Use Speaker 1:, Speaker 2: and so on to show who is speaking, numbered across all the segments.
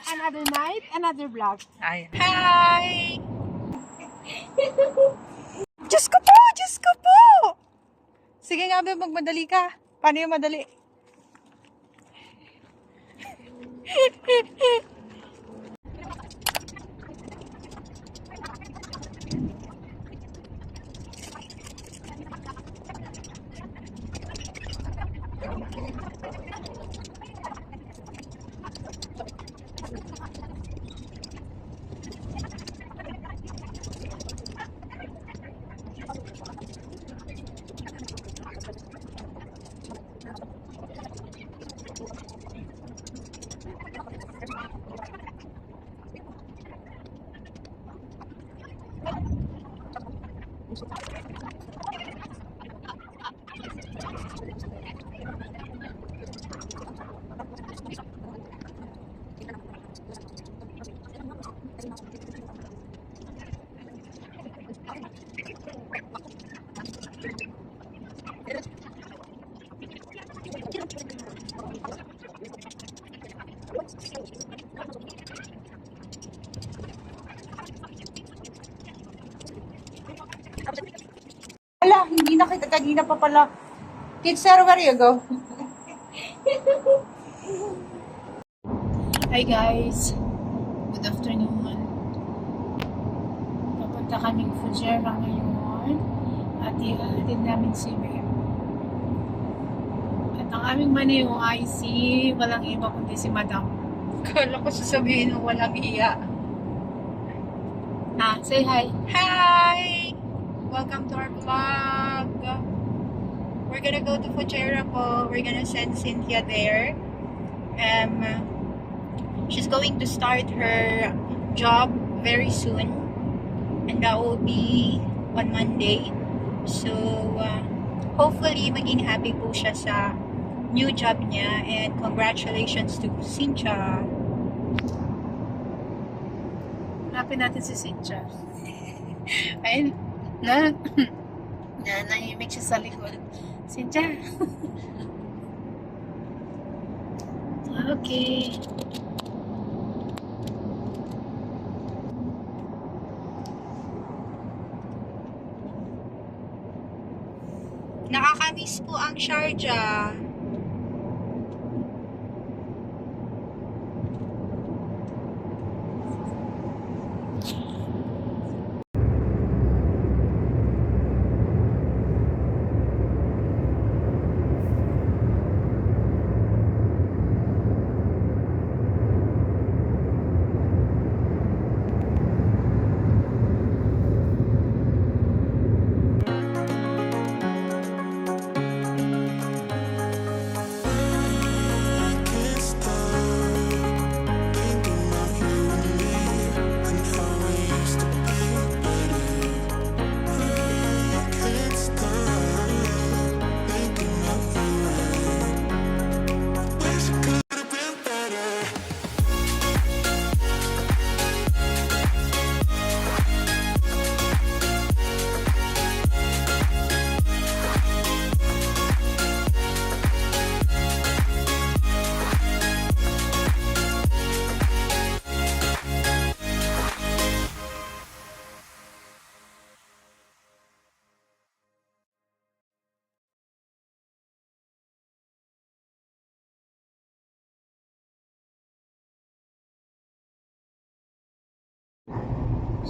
Speaker 1: Another night, another vlog.
Speaker 2: Ay.
Speaker 1: Hi!
Speaker 2: Diyos ko po! Diyos ko po! Sige nga, Beb, magmadali ka. Paano yung madali? Ala, hindi na kita kanina pa pala. Kids, sir, where you go?
Speaker 1: Hi guys! Good afternoon. Papunta kaming Fujairah ngayon at ihatid namin si Beb. At ang aming manayong IC, walang iba kundi si Madam.
Speaker 2: Kala ko sasabihin ng walang iya.
Speaker 1: Say hi!
Speaker 2: Hi! Welcome to our vlog. We're gonna go to Fujairah po. We're gonna send Cynthia there. She's going to start her job very soon. And that will be on Monday. So, hopefully, maging happy po siya sa new job niya. And congratulations to Cynthia.
Speaker 1: Hanapin natin si Cynthia. Ayun. Na, nahimik siya sa likod. Cynthia. Okay.
Speaker 2: Nakakamiss po ang Sharjah.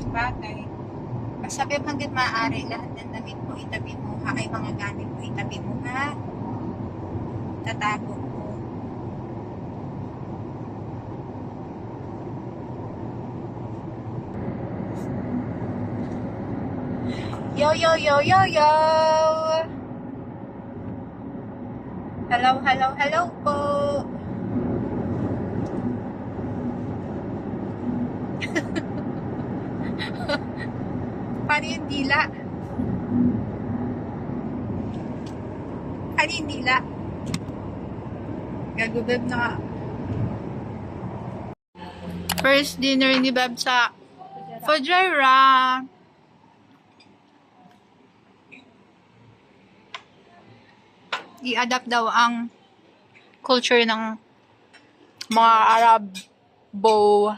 Speaker 2: Sabagay. Sabi hanggang maaari lahat ng damit mo itabi mo ha, ay mga gamit mo itabi mo ha. Tatago mo. Yo, yo, yo, yo, yo! Hello, hello, hello po! Paano yung dila? Paano yung dila? Gagubeb na. First dinner ni Beb sa Fujairah. I-adapt daw ang culture ng mga Arab bow.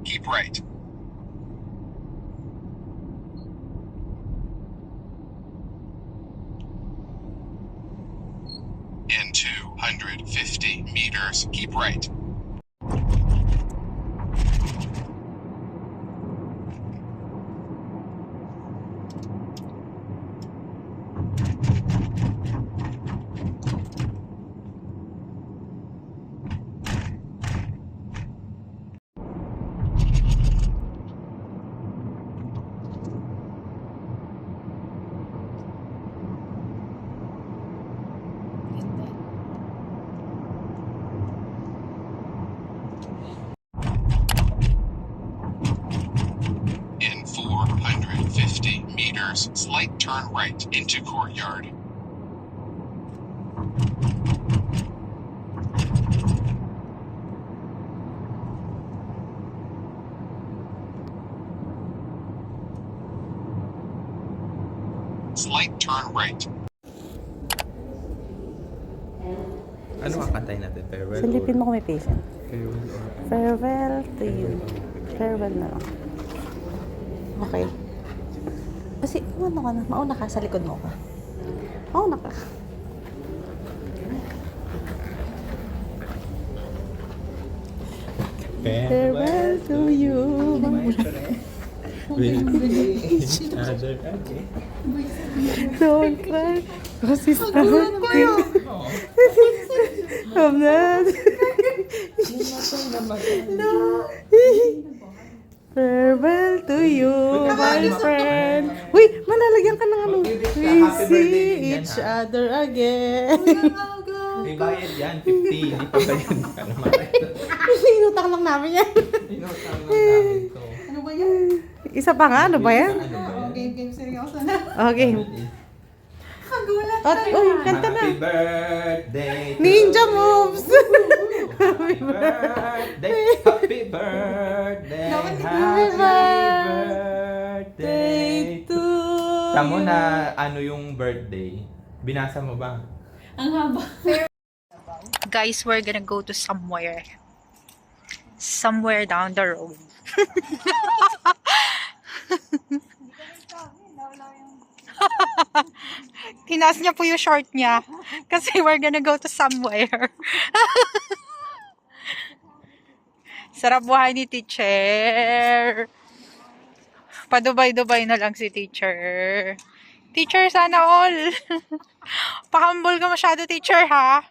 Speaker 3: Keep right. In 250 meters, keep right. In 450 meters, slight turn right into courtyard. Slight turn right.
Speaker 4: Ano kakantay natin? Farewell
Speaker 5: Silipin mo kung may patient.
Speaker 4: Farewell or...
Speaker 5: Farewell to you. Farewell na lang. Okay. Kasi, ano ka na? Mauna ka sa likod mo ka. Mauna ka. Farewell to you.
Speaker 4: We'll see each other again.
Speaker 5: Don't cry. Kasi sa I'm not. No. Farewell to you, my friend. Uy, malalagyan ka ng ano. We see each other again.
Speaker 4: May bayad yan, 50. Hindi pa bayad ka naman.
Speaker 5: Inutang lang namin yan.
Speaker 4: Inutang lang namin to.
Speaker 5: Ano ba yan? Isa pa nga, ano ba yan?
Speaker 4: Ano ba yan?
Speaker 1: Game, seryoso na.
Speaker 5: Okay.
Speaker 1: Kagulat
Speaker 5: At, uy, kanta na.
Speaker 4: Happy birthday to
Speaker 5: Ninja
Speaker 4: you.
Speaker 5: moves.
Speaker 4: Happy birthday. Happy birthday. Happy birthday to... Tamo na ano yung birthday? Binasa mo ba?
Speaker 1: Ang haba.
Speaker 2: Guys, we're gonna go to somewhere. Somewhere down the road. Tinaas niya po yung short niya. Kasi we're gonna go to somewhere. Sarap buhay ni teacher. Pa-Dubai-Dubai na lang si teacher. Teacher, sana all. Pa-humble ka masyado, teacher, ha?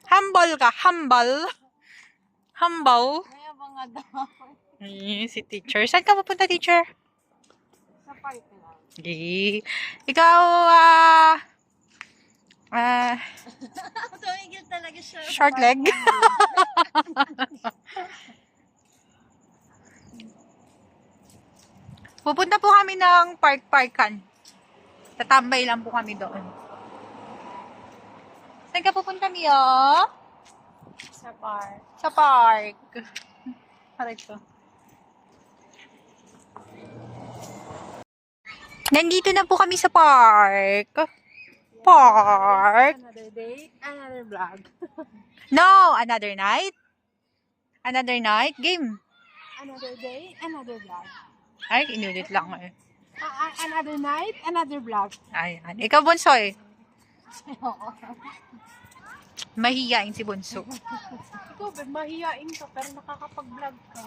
Speaker 2: Humble ka. Humble. Humble. Ay, si teacher. Saan ka pupunta, teacher?
Speaker 1: Sa park lang.
Speaker 2: Ikaw,
Speaker 1: Tumigil talaga siya.
Speaker 2: short leg. Pupunta po kami ng park-parkan. Tatambay lang po kami doon. Saan ka pupunta, Mio?
Speaker 1: Sa park.
Speaker 2: Sa park. Aray ko. Nandito na po kami sa park. park.
Speaker 1: Another day, another vlog.
Speaker 2: No, another night. Another night game.
Speaker 1: Another day, another vlog.
Speaker 2: Ay, inulit lang eh.
Speaker 1: Another night, another vlog.
Speaker 2: Ayan. Ikaw, Bunsoy. Mahiyain si Bunso.
Speaker 1: Ikaw, babe, mahihain ka pero nakakapag-vlog ka.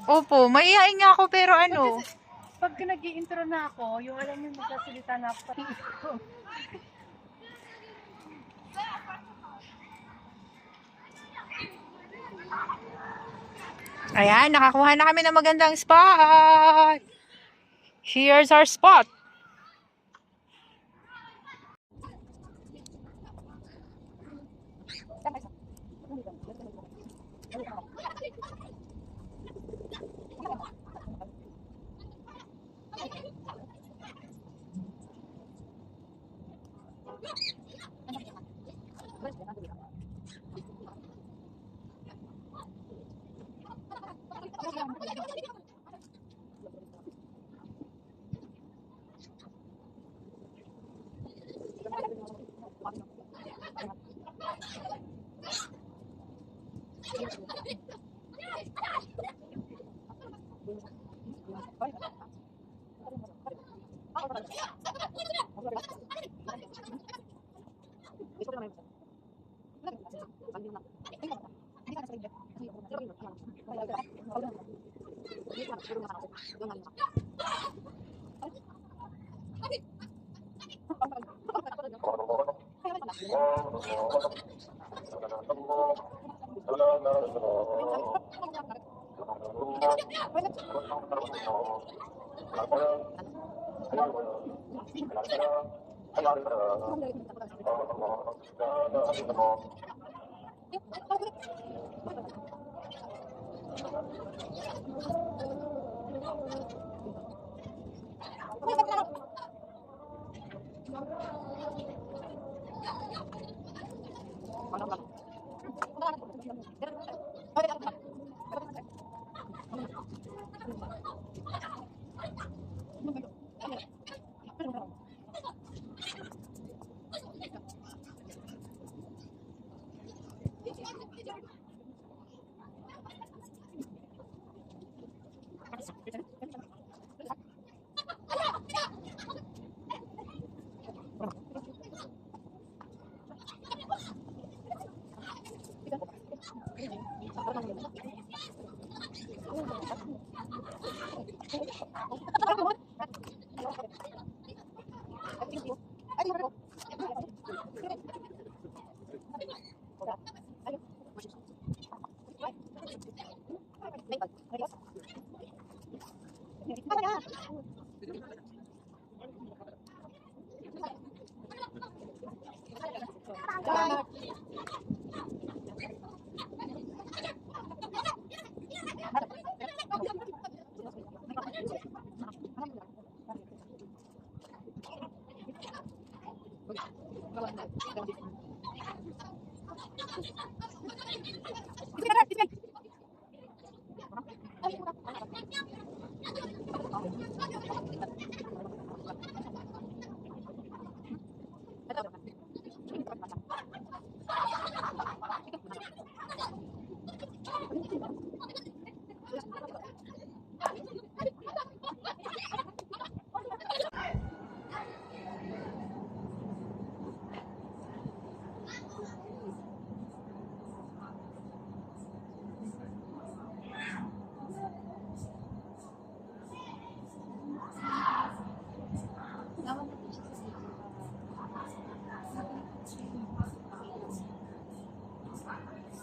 Speaker 2: Opo, mahiyain nga ako pero ano.
Speaker 1: Pag nag-i-intro na ako, yung alam mo magsasalita na ako, pati ikaw.
Speaker 2: Ayan, nakakuha na kami ng magandang spot. Here's our spot.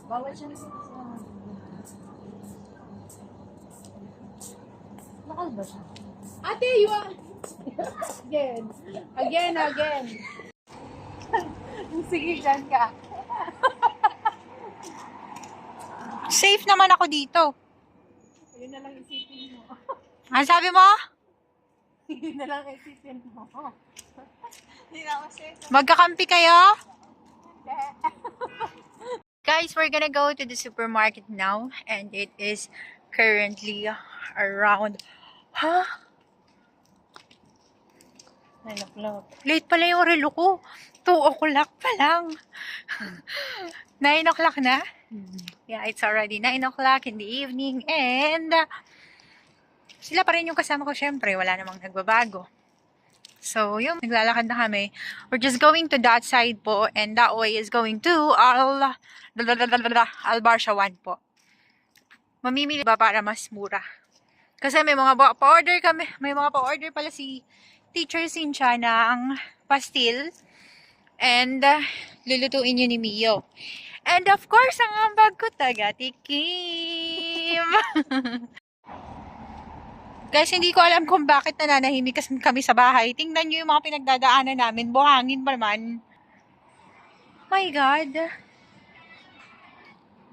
Speaker 1: Bawal siya na sa Nakal ba siya? Ate, you are... Again. Sige, dyan ka.
Speaker 2: Safe naman ako dito.
Speaker 1: Yun na lang isipin mo.
Speaker 2: Ano sabi mo?
Speaker 1: Yun na lang isipin mo. Hindi na ako safe.
Speaker 2: Magkakampi kayo? Guys, we're gonna go to the supermarket now and it is currently around
Speaker 1: 9 o'clock.
Speaker 2: Late pala yung relo ko. 2 o'clock pa lang. 9 o'clock na? Yeah, it's already 9 o'clock in the evening. And sila pa rin yung kasama ko, syempre. Wala namang nagbabago. So, yung naglalakad na kami. We're just going to that side po. And that way is going to Albarcia 1 po. Mamimili ba para mas mura? Kasi may mga pa-order kami. May mga pa-order pala si Teacher Cynthia ng pastil. And lulutuin yun ni Mio. And of course, ang ambag ko taga-tikim. Guys, hindi ko alam kung bakit nananahimik kami sa bahay. Tingnan nyo yung mga pinagdadaanan namin. Buhangin pa naman. My God.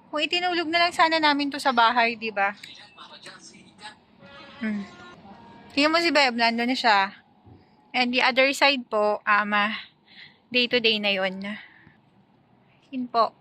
Speaker 2: Kung itinulog na lang sana namin to sa bahay, di ba? Tingnan mo si Beb, nandun na siya. And the other side po, day to day na yun. Yun po.